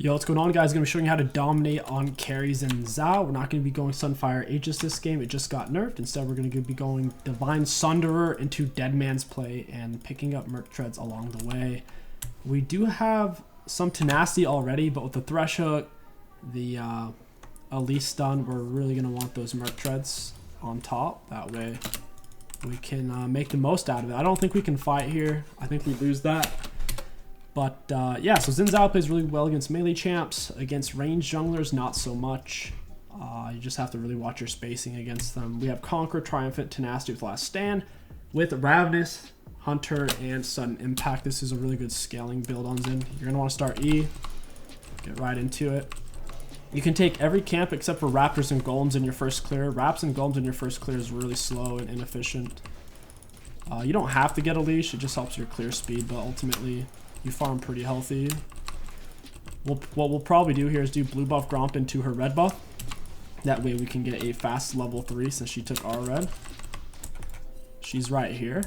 Yo, what's going on, guys? I'm going to be showing you how to dominate on carries in Zhao. We're not going to be going Sunfire Aegis this game. It just got nerfed. Instead, we're going to be going Divine Sunderer into Dead Man's Play and picking up Merc Treads along the way. We do have some tenacity already, but with the Thresh Hook, the Elise stun, we're really going to want those Merc Treads on top. That way we can make the most out of it. I don't think we can fight here. I think we lose that. But yeah, so Xin Zhao plays really well against melee champs. Against ranged junglers, not so much. You just have to really watch your spacing against them. We have Conquer, Triumphant, Tenacity with Last Stand, with Ravenous, Hunter, and Sudden Impact. This is a really good scaling build on Xin. You're going to want to start E. Get right into it. You can take every camp except for Raptors and Golems in your first clear. Raps and Golems in your first clear is really slow and inefficient. You don't have to get a leash. It just helps your clear speed, but ultimately you farm pretty healthy. What we'll probably do here is do blue buff Gromp into her red buff. That way we can get a fast level 3 since she took our red. She's right here.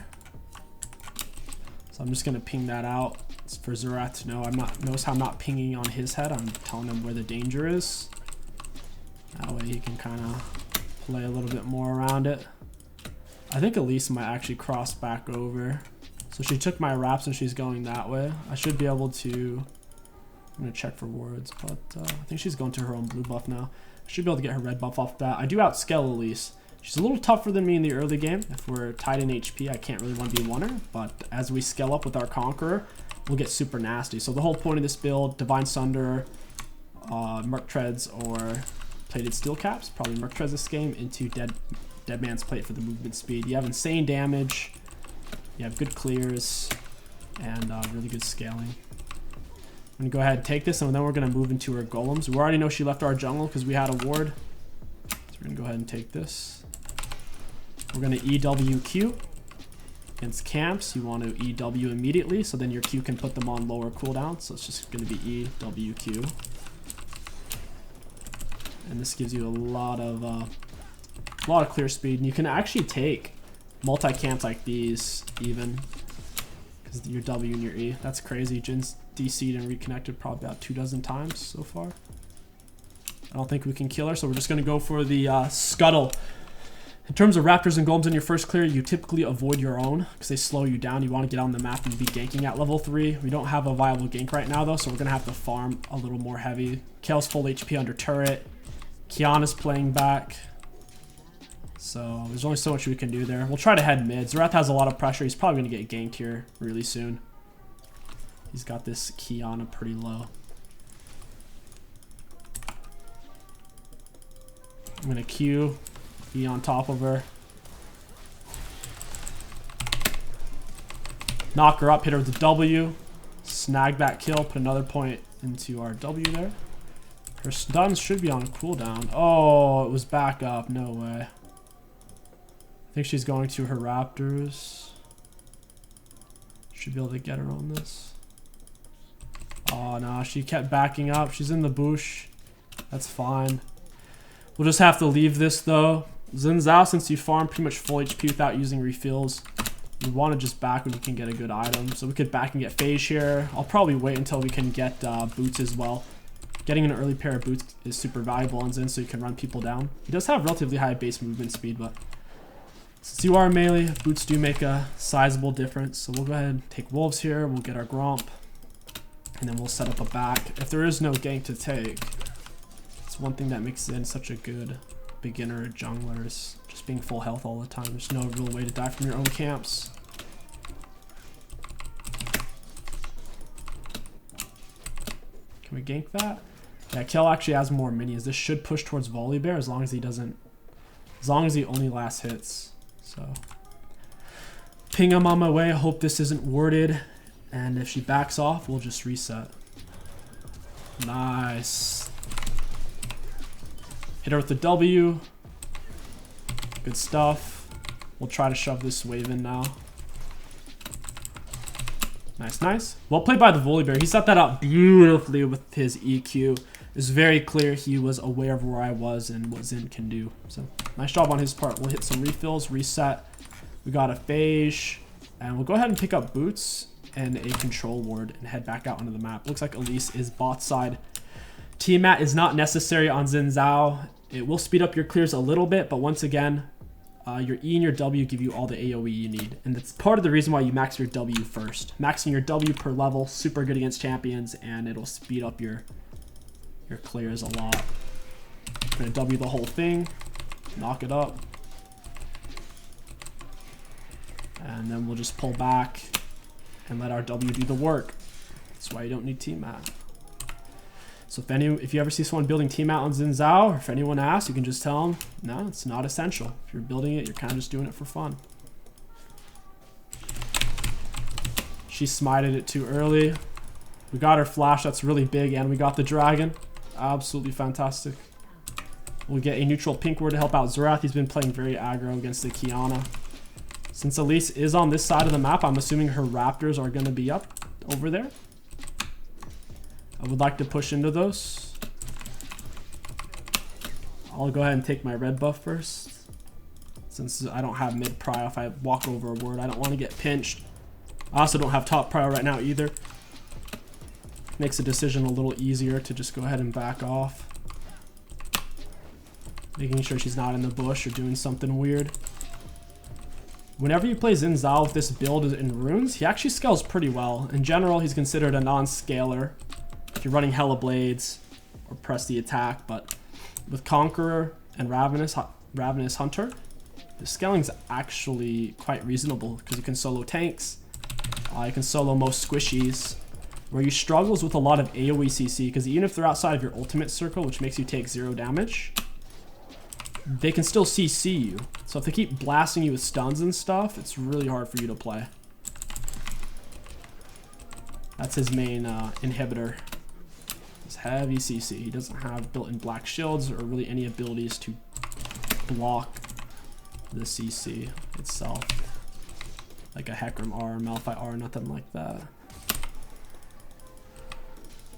So I'm just going to ping that out. It's for Zerath to know. Notice how I'm not pinging on his head. I'm telling him where the danger is. That way he can kind of play a little bit more around it. I think Elise might actually cross back over. So she took my wraps and she's going that way. I should be able to... I'm going to check for wards, but I think she's going to her own blue buff now. I should be able to get her red buff off that. I do outscale Elise. She's a little tougher than me in the early game. If we're tied in HP, I can't really 1v1 her. But as we scale up with our Conqueror, we'll get super nasty. So the whole point of this build, Divine Sunderer, Merc Treads, or Plated Steel Caps, probably Merc Treads this game, into Dead Man's Plate for the movement speed. You have insane damage. You have good clears and really good scaling. I'm going to go ahead and take this, and then we're going to move into her golems. We already know she left our jungle because we had a ward. So we're going to go ahead and take this. We're going to EWQ. Against camps, you want to EW immediately, so then your Q can put them on lower cooldown. So it's just going to be EWQ. And this gives you a lot of clear speed. And you can actually take multi-camps like these even because your W and your E. That's crazy. Jin's DC'd and reconnected probably about 24 times so far. I don't think we can kill her, so we're just going to go for the scuttle. In terms of Raptors and Golems in your first clear, you typically avoid your own because they slow you down. You want to get on the map and be ganking at level 3. We don't have a viable gank right now though, so we're going to have to farm a little more heavy. Kael's full HP under turret. Qiyana's playing back. So there's only so much we can do there. We'll try to head mid. Zerath has a lot of pressure. He's probably going to get ganked here really soon. He's got this Qiyana pretty low. I'm going to Q, be on top of her. Knock her up, hit her with the W. Snag that kill, put another point into our W there. Her stuns should be on cooldown. Oh, it was back up. No way. I think she's going to her Raptors. Should be able to get her on this. Oh no, she kept backing up. She's in the bush. That's fine. We'll just have to leave this though. Xin Zhao, since you farm pretty much full HP without using refills, you want to just back when you can get a good item. So we could back and get Phage here. I'll probably wait until we can get boots as well. Getting an early pair of boots is super valuable on Xin, so you can run people down. He does have relatively high base movement speed, but since you are melee, boots do make a sizable difference. So we'll go ahead and take wolves here. We'll get our Gromp. And then we'll set up a back. If there is no gank to take, it's one thing that makes Xin such a good beginner jungler is just being full health all the time. There's no real way to die from your own camps. Can we gank that? Yeah, Kael actually has more minions. This should push towards Volibear as long as he doesn't, as long as he only last hits. So ping him on my way. I hope this isn't warded. And if she backs off, we'll just reset. Nice. Hit her with the W. Good stuff. We'll try to shove this wave in now. Nice, nice. Well played by the Volibear. He set that up beautifully with his EQ. It's very clear he was aware of where I was and what Xin can do. So nice job on his part. We'll hit some refills, reset. We got a Phage. And we'll go ahead and pick up boots and a control ward and head back out onto the map. Looks like Elise is bot side T-Mat is not necessary on Xin Zhao. It will speed up your clears a little bit, but once again, your E and your W give you all the AoE you need. And that's part of the reason why you max your W first. Maxing your W per level, super good against champions, and it'll speed up your clears a lot. I'm gonna W the whole thing, knock it up. And then we'll just pull back and let our W do the work. That's why you don't need T-Mat. So if you ever see someone building T-Mat on Xin Zhao, or if anyone asks, you can just tell them, no, it's not essential. If you're building it, you're kind of just doing it for fun. She smited it too early. We got her flash, that's really big, and we got the dragon. Absolutely fantastic. We'll get a neutral pink ward to help out Xerath. He's been playing very aggro against the Qiyana. Since Elise is on this side of the map, I'm assuming her raptors are going to be up over there. I would like to push into those. I'll go ahead and take my red buff first. Since I don't have mid prio, if I walk over a ward, I don't want to get pinched. I also don't have top prio right now either. Makes the decision a little easier to just go ahead and back off. Making sure she's not in the bush or doing something weird. Whenever you play Xin Zhao with this build in runes, he actually scales pretty well. In general, he's considered a non-scaler if you're running Hella Blades or press the attack, but with Conqueror and Ravenous Hunter, the scaling's actually quite reasonable because you can solo tanks, you can solo most squishies. Where you struggles with a lot of AoE CC, because even if they're outside of your ultimate circle, which makes you take 0 damage, they can still CC you. So if they keep blasting you with stuns and stuff, it's really hard for you to play. That's his main inhibitor. It's heavy CC. He doesn't have built-in black shields or really any abilities to block the CC itself. Like a Hecarim R, Malphite R, nothing like that.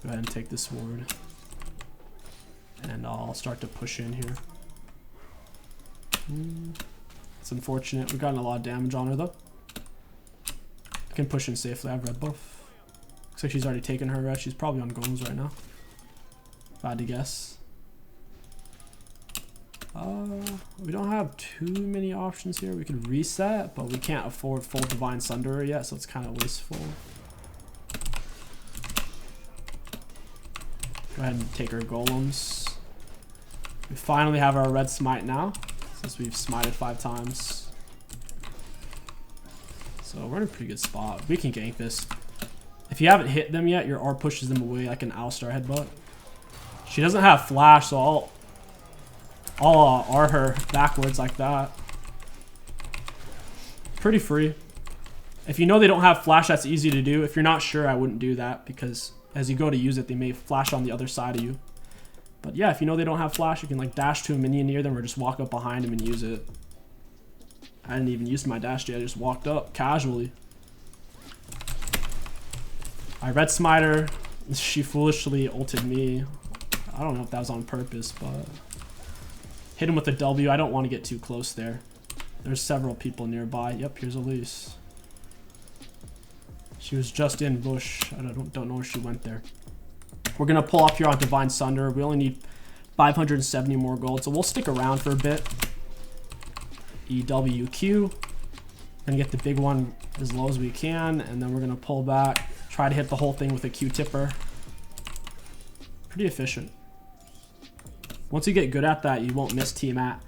Go ahead and take this ward. And I'll start to push in here. It's unfortunate. We've gotten a lot of damage on her though. I can push in safely. I have red buff. Looks like she's already taken her red. She's probably on golems right now, if I had to guess. We don't have too many options here. We could reset, but we can't afford full Divine Sunderer yet, so it's kind of wasteful. Go ahead and take our golems. We finally have our red smite now, since we've smited 5 times. So we're in a pretty good spot. We can gank this. If you haven't hit them yet, your R pushes them away like an Alistar headbutt. She doesn't have flash, so I'll R her backwards like that. Pretty free. If you know they don't have flash, that's easy to do. If you're not sure, I wouldn't do that, because as you go to use it, they may flash on the other side of you. But yeah, if you know they don't have flash, you can like dash to a minion near them or just walk up behind them and use it. I didn't even use my dash yet. I just walked up casually. I red smiter. She foolishly ulted me. I don't know if that was on purpose, but hit him with a W. I don't want to get too close there. There's several people nearby. Yep, here's Elise. She was just in bush. I don't know where she went there. We're going to pull up here on Divine Sunder. We only need 570 more gold, so we'll stick around for a bit. EWQ. Gonna get the big one as low as we can, and then we're going to pull back. Try to hit the whole thing with a Q-tipper. Pretty efficient. Once you get good at that, you won't miss T-Mat.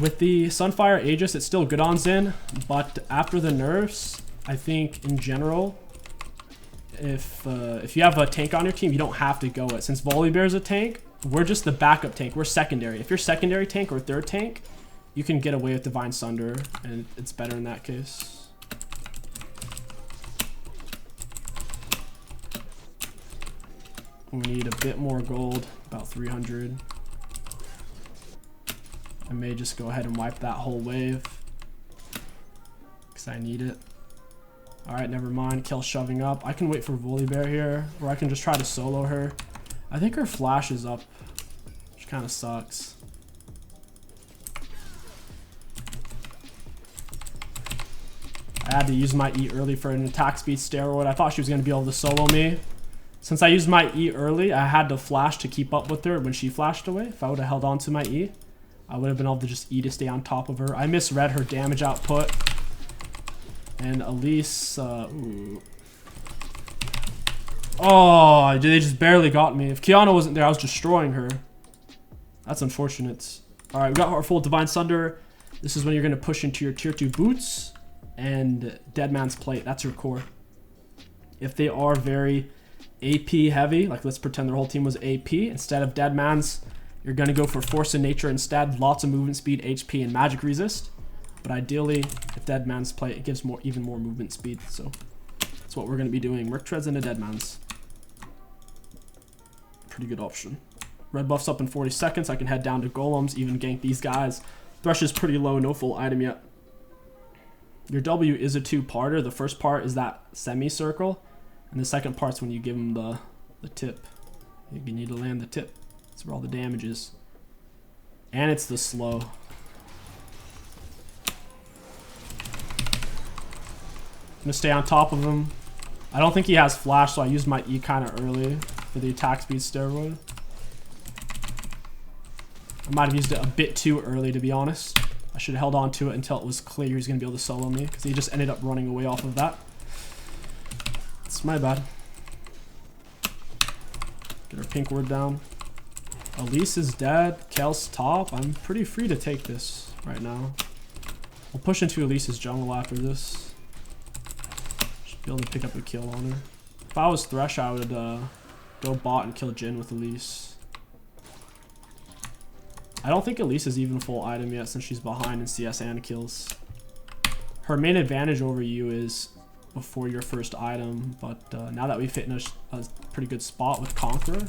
With the Sunfire Aegis, it's still good on Xin, but after the nerfs, I think in general, if you have a tank on your team, you don't have to go it. Since Volibear is a tank, we're just the backup tank. We're secondary. If you're secondary tank or third tank, you can get away with Divine Sunder, and it's better in that case. We need a bit more gold, about 300. I may just go ahead and wipe that whole wave, because I need it. Alright, never mind. Kill shoving up. I can wait for Volibear here, or I can just try to solo her. I think her flash is up, which kind of sucks. I had to use my E early for an attack speed steroid. I thought she was going to be able to solo me. Since I used my E early, I had to flash to keep up with her when she flashed away. If I would have held on to my E, I would have been able to just E to stay on top of her. I misread her damage output. And Elise, ooh. Oh, they just barely got me. If Kiana wasn't there, I was destroying her. That's unfortunate. Alright, we got our full Divine Sunder. This is when you're going to push into your tier 2 boots and Dead Man's Plate. That's your core. If they are very AP heavy, like let's pretend their whole team was AP, instead of Dead Man's, you're going to go for Force of Nature instead. Lots of movement speed, HP, and magic resist. But ideally, if Dead Man's Plate, it gives even more movement speed. So that's what we're going to be doing. Merc Treads into Dead Man's. Pretty good option. Red buff's up in 40 seconds. I can head down to Golems, even gank these guys. Thresh is pretty low, no full item yet. Your W is a 2-parter. The first part is that semicircle. And the second part's when you give him the tip. You need to land the tip. That's where all the damage is. And it's the slow. I'm gonna stay on top of him. I don't think he has flash, so I used my E kind of early for the attack speed steroid. I might have used it a bit too early, to be honest. I should have held on to it until it was clear he was going to be able to solo me, because he just ended up running away off of that. It's my bad. Get our pink word down. Elise is dead. Kel's top. I'm pretty free to take this right now. I'll push into Elise's jungle after this. Should be able to pick up a kill on her. If I was Thresh, I would go bot and kill Jhin with Elise. I don't think Elise is even full item yet since she's behind in CS and kills. Her main advantage over you is before your first item, but now that we've hit in a pretty good spot with Conqueror.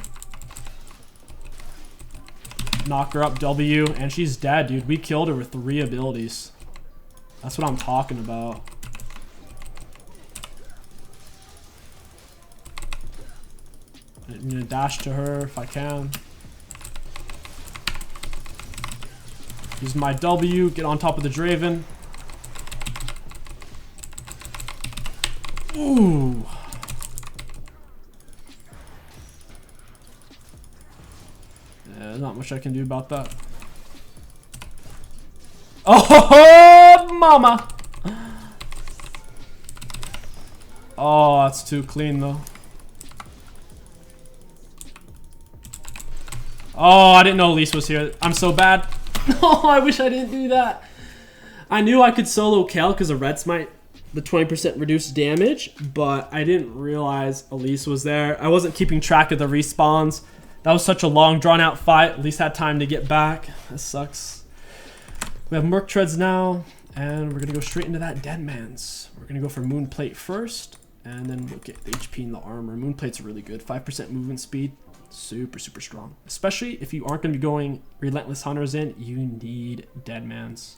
Knock her up W, and she's dead, dude. We killed her with 3 abilities. That's what I'm talking about. I'm gonna dash to her if I can. Use my W, get on top of the Draven. Ooh. Yeah, there's not much I can do about that. Oh, mama! Oh, that's too clean though. Oh, I didn't know Elise was here. I'm so bad. Oh, I wish I didn't do that. I knew I could solo Kel because of Red Smite, the 20% reduced damage, but I didn't realize Elise was there. I wasn't keeping track of the respawns. That was such a long, drawn-out fight. At least had time to get back. That sucks. We have Merc Treads now, and we're going to go straight into that Dead Man's. We're going to go for Moon Plate first, and then we'll get the HP and the armor. Moon Plate's really good. 5% movement speed. Super, super strong. Especially if you aren't going to be going Relentless Hunters in, you need Dead Man's.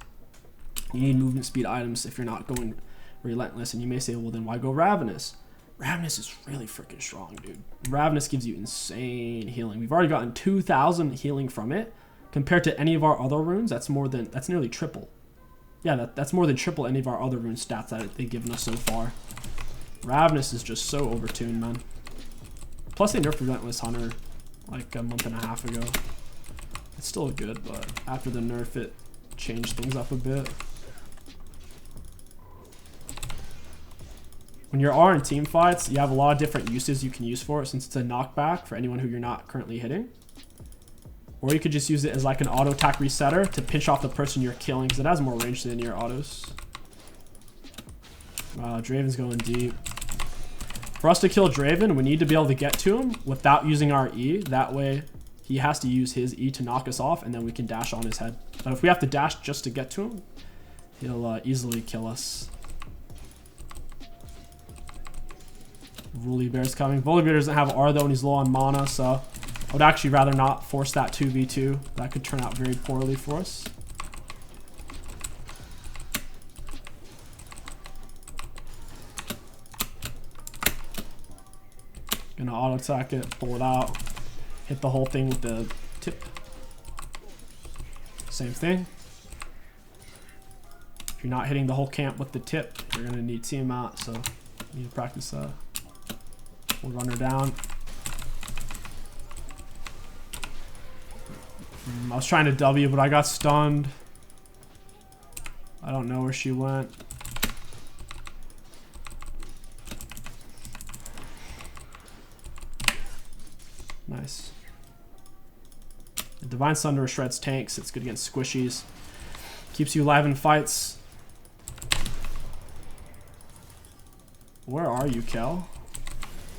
You need movement speed items if you're not going Relentless. And you may say, well, then why go Ravenous? Ravenous is really freaking strong, dude. Ravenous gives you insane healing. We've already gotten 2,000 healing from it. Compared to any of our other runes, that's nearly triple. Yeah, that's more than triple any of our other rune stats that they've given us so far. Ravenous is just so overtuned, man. Plus they nerfed Relentless Hunter like a month and a half ago. It's still good, but after the nerf it changed things up a bit. When you're R in team fights, you have a lot of different uses you can use for it since it's a knockback for anyone who you're not currently hitting. Or you could just use it as like an auto attack resetter to pinch off the person you're killing because it has more range than your autos. Wow, Draven's going deep. For us to kill Draven, we need to be able to get to him without using our E. That way, he has to use his E to knock us off, and then we can dash on his head. But if we have to dash just to get to him, he'll easily kill us. Volibear's coming. Volibear doesn't have R though, and he's low on mana, so I would actually rather not force that 2v2. That could turn out very poorly for us. Gonna auto attack it, pull it out, hit the whole thing with the tip. Same thing. If you're not hitting the whole camp with the tip, you're gonna need team out, so you need to practice that. We'll run her down. I was trying to W, but I got stunned. I don't know where she went. Nice. The Divine Sunderer shreds tanks. It's good against squishies. Keeps you alive in fights. Where are you, Kel?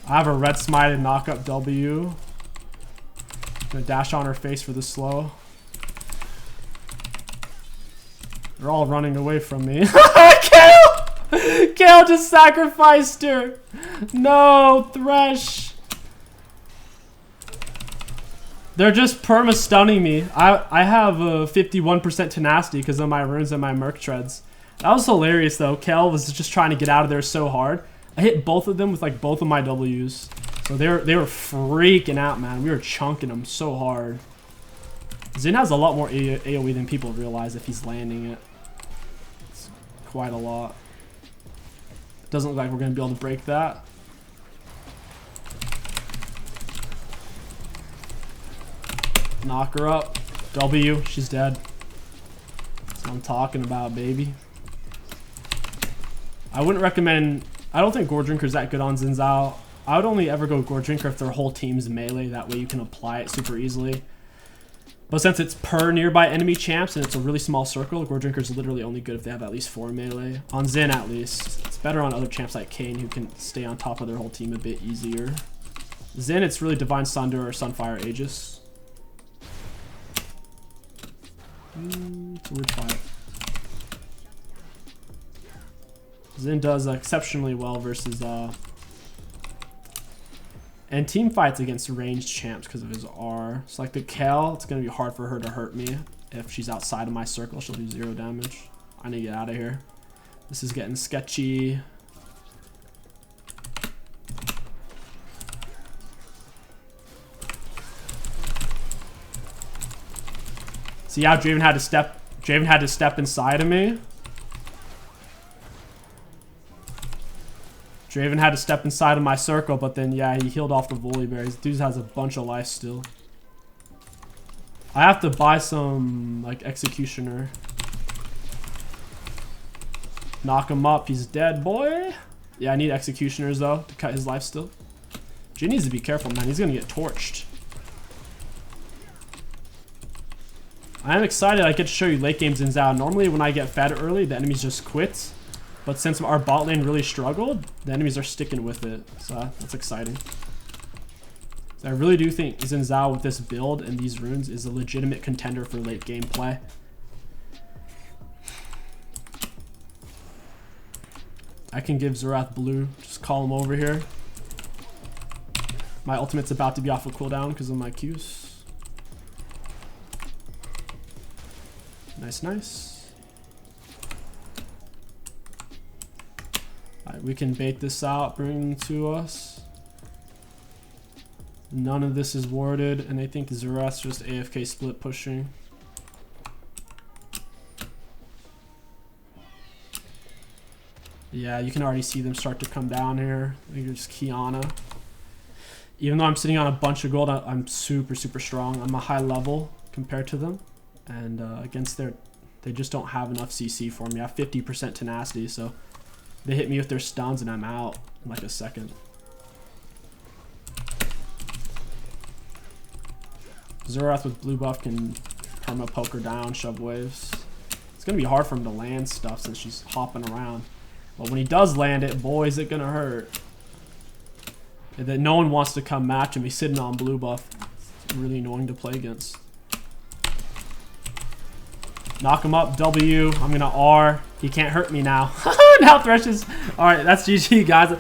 I have a red smite and knock up W. Gonna dash on her face for the slow. They're all running away from me. Kel! Kel just sacrificed her. No, Thresh. They're just perma-stunning me. I have a 51% tenacity because of my runes and my merc treads. That was hilarious though. Kel was just trying to get out of there so hard. I hit both of them with like both of my W's. So they were freaking out, man. We were chunking them so hard. Xin has a lot more AoE than people realize if he's landing it. It's quite a lot. Doesn't look like we're going to be able to break that. Knock her up. W. She's dead. That's what I'm talking about, baby. I wouldn't recommend... I don't think Gore Drinker's that good on Xin Zhao. I would only ever go Gore Drinker if their whole team's melee. That way you can apply it super easily. But since it's per nearby enemy champs and it's a really small circle, Gore Drinker's literally only good if they have at least 4 melee. On Xin at least. It's better on other champs like Kayn who can stay on top of their whole team a bit easier. Xin, it's really Divine Sunder or Sunfire Aegis. It's a weird fight. Xin does exceptionally well versus and team fights against ranged champs because of his R. So like the Kel, it's gonna be hard for her to hurt me if she's outside of my circle. She'll do 0 damage. I need to get out of here. This is getting sketchy. See how Draven had to step inside of me. Draven had to step inside of my circle, but then yeah, he healed off the Volibear. Dude has a bunch of life still. I have to buy some like Executioner. Knock him up. He's dead, boy. Yeah, I need Executioners though to cut his life still. Jhin needs to be careful, man. He's gonna get torched. I am excited I get to show you late game Xin Zhao. Normally when I get fed early, the enemies just quit. But since our bot lane really struggled, the enemies are sticking with it. So that's exciting. So I really do think Xin Zhao with this build and these runes is a legitimate contender for late game play. I can give Xerath blue. Just call him over here. My ultimate's about to be off of cooldown because of my Qs. Nice, nice. Alright, we can bait this out, bring them to us. None of this is warded, and I think Xerath's just AFK split pushing. Yeah, you can already see them start to come down here. I think it's Qiyana. Even though I'm sitting on a bunch of gold, I'm super, super strong. I'm a high level compared to them. And against they just don't have enough CC for me. I have 50% tenacity, so they hit me with their stuns and I'm out in like a second. Xerath with blue buff can perma poke her down, shove waves. It's gonna be hard for him to land stuff since she's hopping around. But when he does land it, boy, is it gonna hurt. And then no one wants to come match him. He's sitting on blue buff. It's really annoying to play against. Knock him up, W. I'm gonna R. He can't hurt me now. Now Thresh is... Alright, that's GG, guys.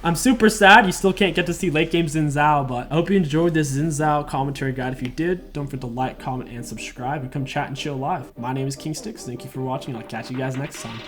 I'm super sad you still can't get to see late game Xin Zhao, but I hope you enjoyed this Xin Zhao commentary guide. If you did, don't forget to like, comment, and subscribe, and come chat and chill live. My name is KingStix. Thank you for watching. I'll catch you guys next time.